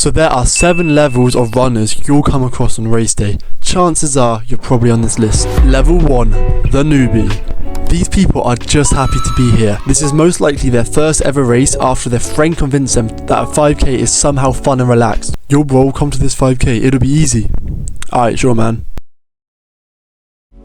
So there are 7 levels of runners you'll come across on race day. Chances are you're probably on this list. Level 1, the newbie. These people are just happy to be here. This is most likely their first ever race after their friend convinced them that a 5k is somehow fun and relaxed. Yo bro, come to this 5k, it'll be easy. Alright, sure man.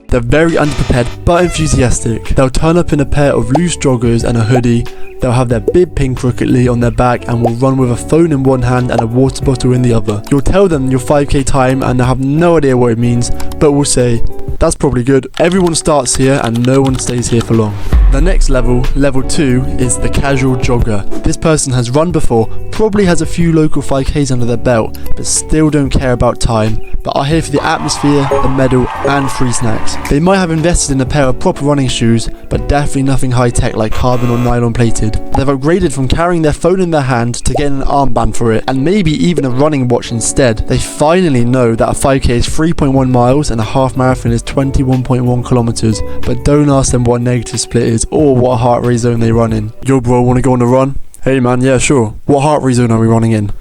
They're very underprepared but enthusiastic. They'll turn up in a pair of loose joggers and a hoodie. They'll have their bib pinned crookedly on their back and will run with a phone in one hand and a water bottle in the other. You'll tell them your 5k time and they'll have no idea what it means, but will say, that's probably good. Everyone starts here and no one stays here for long. The next level, level 2, is the casual jogger. This person has run before, probably has a few local 5Ks under their belt, but still don't care about time, but are here for the atmosphere, the medal, and free snacks. They might have invested in a pair of proper running shoes, but definitely nothing high-tech like carbon or nylon plated. They've upgraded from carrying their phone in their hand to getting an armband for it, and maybe even a running watch instead. They finally know that a 5K is 3.1 miles and a half marathon is 21.1 kilometers, but don't ask them what a negative split is or what heart rate zone they run in. Yo bro, wanna go on a run? Hey man, yeah sure. What heart rate zone are we running in?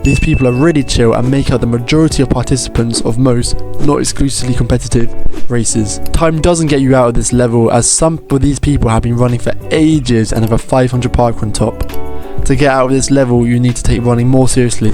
These people are really chill and make up the majority of participants of most, not exclusively competitive, races. Time doesn't get you out of this level, as some of these people have been running for ages and have a 500 parkrun top. To get out of this level, you need to take running more seriously.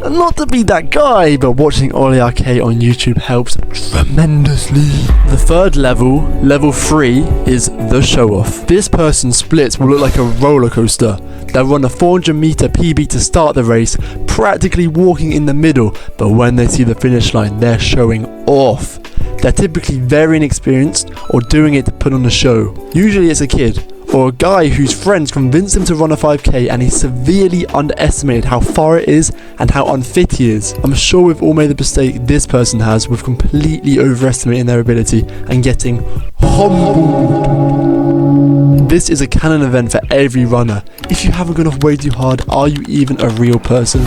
And not to be that guy, but watching Ollie Arcade on YouTube helps tremendously. The third level, level 3, is the show-off. This person's splits will look like a roller coaster. They'll run a 400 meter PB to start the race, practically walking in the middle, but when they see the finish line, they're showing off. They're typically very inexperienced or doing it to put on a show. Usually it's a kid, or a guy whose friends convinced him to run a 5k and he severely underestimated how far it is and how unfit he is. I'm sure we've all made the mistake this person has with completely overestimating their ability and getting humbled. This is a canon event for every runner. If you haven't gone off way too hard, are you even a real person?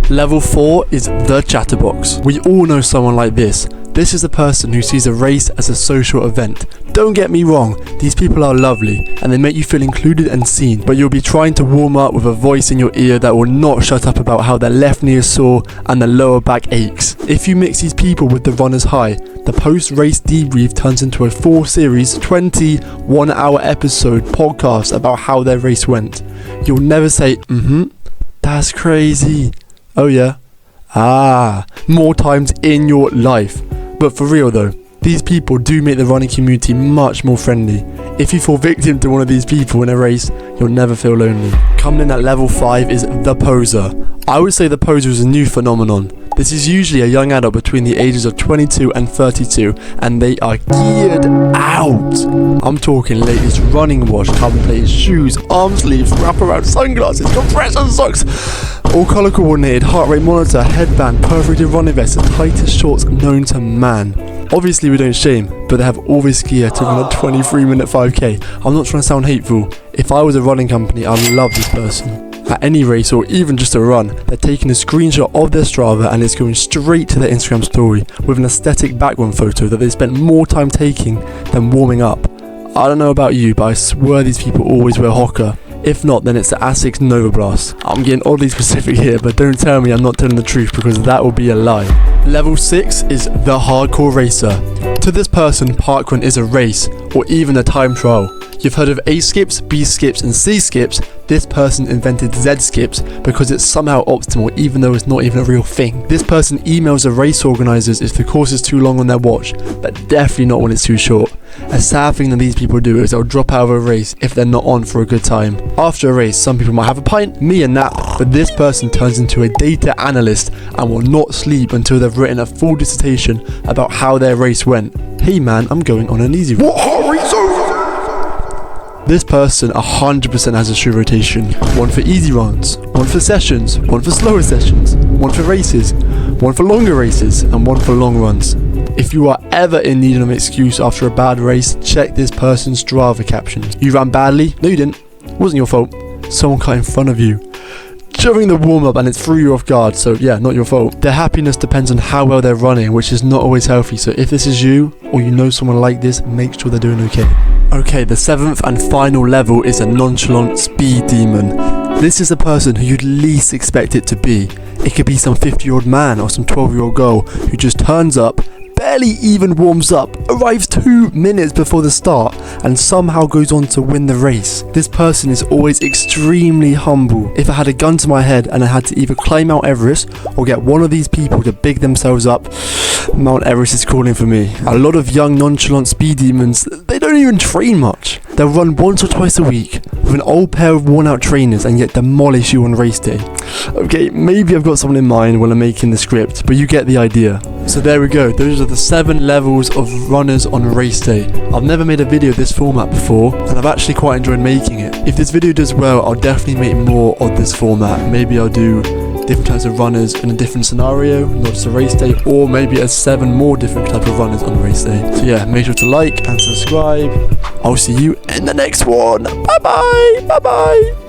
Level 4 is the chatterbox. We all know someone like this. This is the person who sees a race as a social event. Don't get me wrong, these people are lovely and they make you feel included and seen, but you'll be trying to warm up with a voice in your ear that will not shut up about how their left knee is sore and their lower back aches. If you mix these people with the runner's high, the post-race debrief turns into a 4-series, 21-hour episode podcast about how their race went. You'll never say, that's crazy. Oh yeah? More times in your life. But for real though, these people do make the running community much more friendly. If you fall victim to one of these people in a race, you'll never feel lonely. Coming in at level 5 is the poser. I would say the poser is a new phenomenon. This is usually a young adult between the ages of 22 and 32, and they are geared out. I'm talking latest running watch, carbon plated shoes, arm sleeves, wraparound sunglasses, compression socks, all colour coordinated, heart rate monitor, headband, perforated running vest, the tightest shorts known to man. Obviously we don't shame, but they have all this gear to run a 23-minute 5k. I'm not trying to sound hateful. If I was a running company, I'd love this person. At any race or even just a run, they're taking a screenshot of their Strava and it's going straight to their Instagram story with an aesthetic background photo that they spent more time taking than warming up. I don't know about you, but I swear these people always wear Hoka. If not, then it's the Asics Nova Blast. I'm getting oddly specific here, but don't tell me I'm not telling the truth because that will be a lie. Level 6 is the hardcore racer. To this person, parkrun is a race or even a time trial. You've heard of A skips, B skips and C skips. This person invented Z skips because it's somehow optimal even though it's not even a real thing. This person emails the race organisers if the course is too long on their watch, but definitely not when it's too short. A sad thing that these people do is they'll drop out of a race if they're not on for a good time. After a race, some people might have a pint, me a nap, but this person turns into a data analyst and will not sleep until they've written a full dissertation about how their race went. Hey man, I'm going on an easy run. What heart rate zone? This person 100% has a shoe rotation. One for easy runs, one for sessions, one for slower sessions, one for races, one for longer races, and one for long runs. If you are ever in need of an excuse after a bad race, check this person's Strava captions. You ran badly? No you didn't. It wasn't your fault. Someone cut in front of you during the warm-up and it threw you off guard, so yeah, not your fault. Their happiness depends on how well they're running, which is not always healthy, so if this is you, or you know someone like this, make sure they're doing okay. Okay, the 7th and final level is a nonchalant speed demon. This is the person who you'd least expect it to be. It could be some 50-year-old man or some 12-year-old girl who just turns up, barely even warms up, arrives 2 minutes before the start, and somehow goes on to win the race. This person is always extremely humble. If I had a gun to my head and I had to either climb Mount Everest or get one of these people to big themselves up, Mount Everest is calling for me. A lot of young nonchalant speed demons, they don't even train much. They'll run once or twice a week with an old pair of worn out trainers and yet demolish you on race day. Okay, maybe I've got someone in mind when I'm making the script, but you get the idea. So there we go, those are the 7 levels of runners on race day. I've never made a video of this format before, and I've actually quite enjoyed making it. If this video does well, I'll definitely make more of this format. Maybe I'll do different types of runners in a different scenario, not just a race day, or maybe 7 more different type of runners on a race day. So yeah, make sure to like and subscribe. I'll see you in the next one. Bye bye, bye bye.